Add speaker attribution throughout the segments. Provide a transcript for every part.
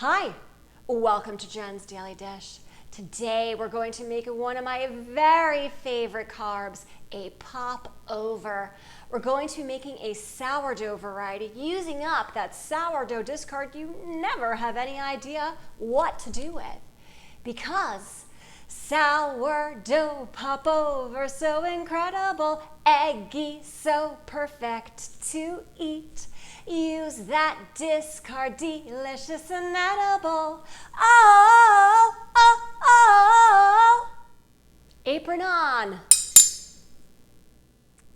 Speaker 1: Hi, welcome to Jen's Daily Dish. Today we're going to make one of my very favorite carbs, a popover. We're going to be making a sourdough variety using up that sourdough discard you never have any idea what to do with. Because sourdough popover, so incredible, eggy, so perfect to eat. Use that discard, delicious and edible. Oh, oh, oh. Apron on.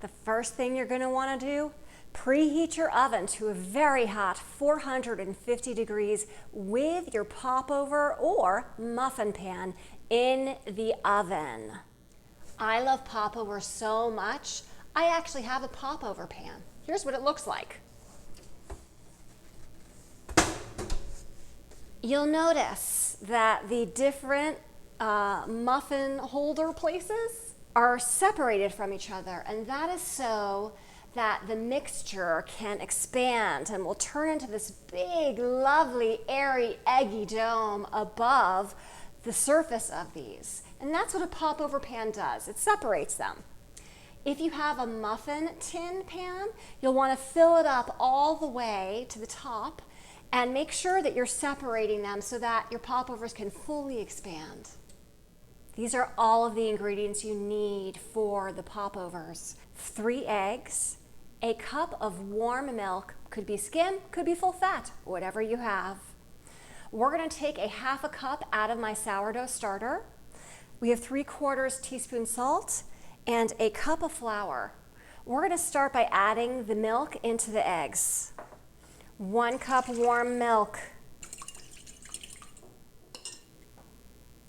Speaker 1: The first thing you're going to want to do, preheat your oven to a very hot 450 degrees with your popover or muffin pan in the oven. I love popover so much, I actually have a popover pan. Here's what it looks like. You'll notice that the different muffin holder places are separated from each other, and that is so that the mixture can expand and will turn into this big, lovely, airy, eggy dome above the surface of these. And that's what a popover pan does. It separates them. If you have a muffin tin pan, you'll want to fill it up all the way to the top and make sure that you're separating them so that your popovers can fully expand. These are all of the ingredients you need for the popovers. 3 eggs, a cup of warm milk, could be skim, could be full fat, whatever you have. We're going to take a half a cup out of my sourdough starter. We have 3/4 teaspoon salt and a cup of flour. We're going to start by adding the milk into the eggs. 1 cup warm milk,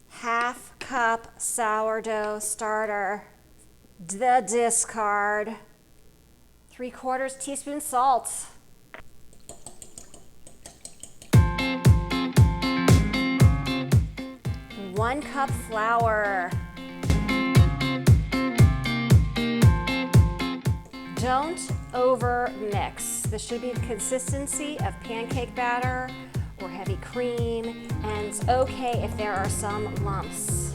Speaker 1: half cup sourdough starter, the discard, 3/4 teaspoon salt, 1 cup flour. Don't over mix. This should be the consistency of pancake batter or heavy cream, and it's okay if there are some lumps.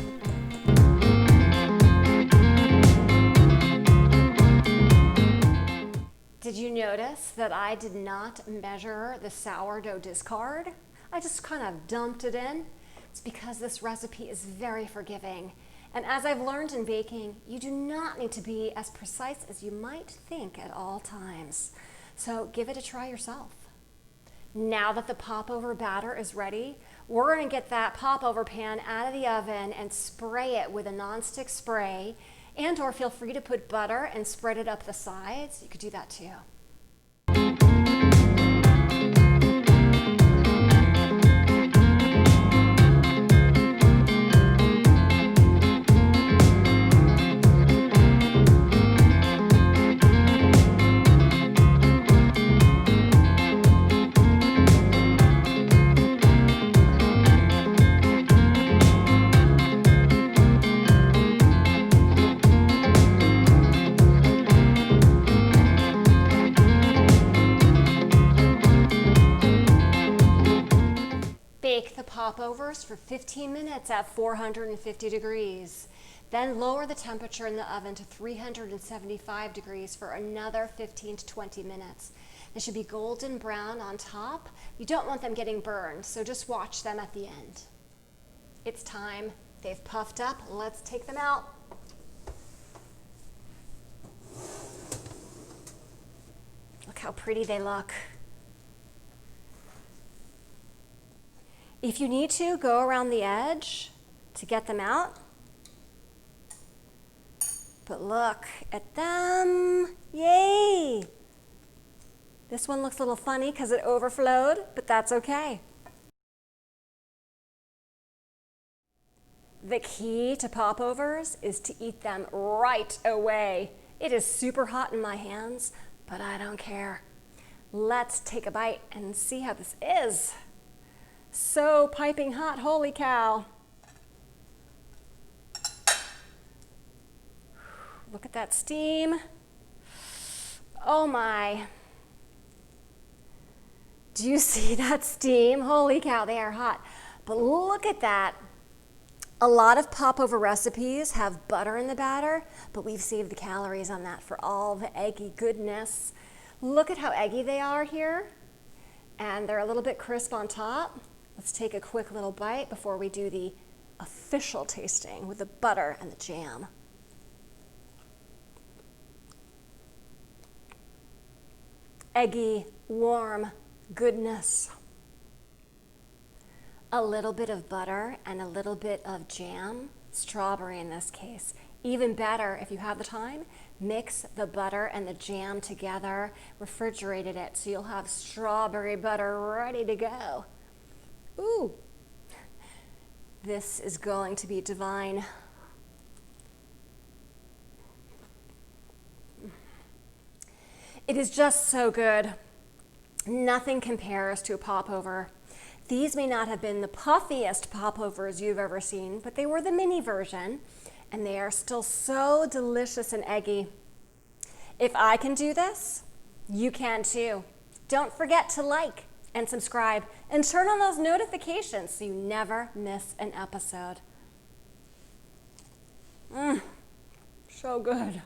Speaker 1: Did you notice that I did not measure the sourdough discard? I just kind of dumped it in. It's because this recipe is very forgiving. And as I've learned in baking, you do not need to be as precise as you might think at all times. So give it a try yourself. Now that the popover batter is ready, we're going to get that popover pan out of the oven and spray it with a nonstick spray, and or feel free to put butter and spread it up the sides. You could do that too. Bake the popovers for 15 minutes at 450 degrees. Then lower the temperature in the oven to 375 degrees for another 15 to 20 minutes. They should be golden brown on top. You don't want them getting burned, so just watch them at the end. It's time. They've puffed up. Let's take them out. Look how pretty they look. If you need to, go around the edge to get them out. But look at them. Yay! This one looks a little funny because it overflowed, but that's okay. The key to popovers is to eat them right away. It is super hot in my hands, but I don't care. Let's take a bite and see how this is. So piping hot, holy cow. Look at that steam. Oh my. Do you see that steam? Holy cow, they are hot. But look at that. A lot of popover recipes have butter in the batter, but we've saved the calories on that for all the eggy goodness. Look at how eggy they are here. And they're a little bit crisp on top. Let's take a quick little bite before we do the official tasting with the butter and the jam. Eggy, warm goodness. A little bit of butter and a little bit of jam, strawberry in this case. Even better, if you have the time, mix the butter and the jam together, refrigerated it, so you'll have strawberry butter ready to go. Ooh, this is going to be divine. It is just so good. Nothing compares to a popover. These may not have been the puffiest popovers you've ever seen, but they were the mini version, and they are still so delicious and eggy. If I can do this, you can too. Don't forget to like and subscribe and turn on those notifications so you never miss an episode. So good.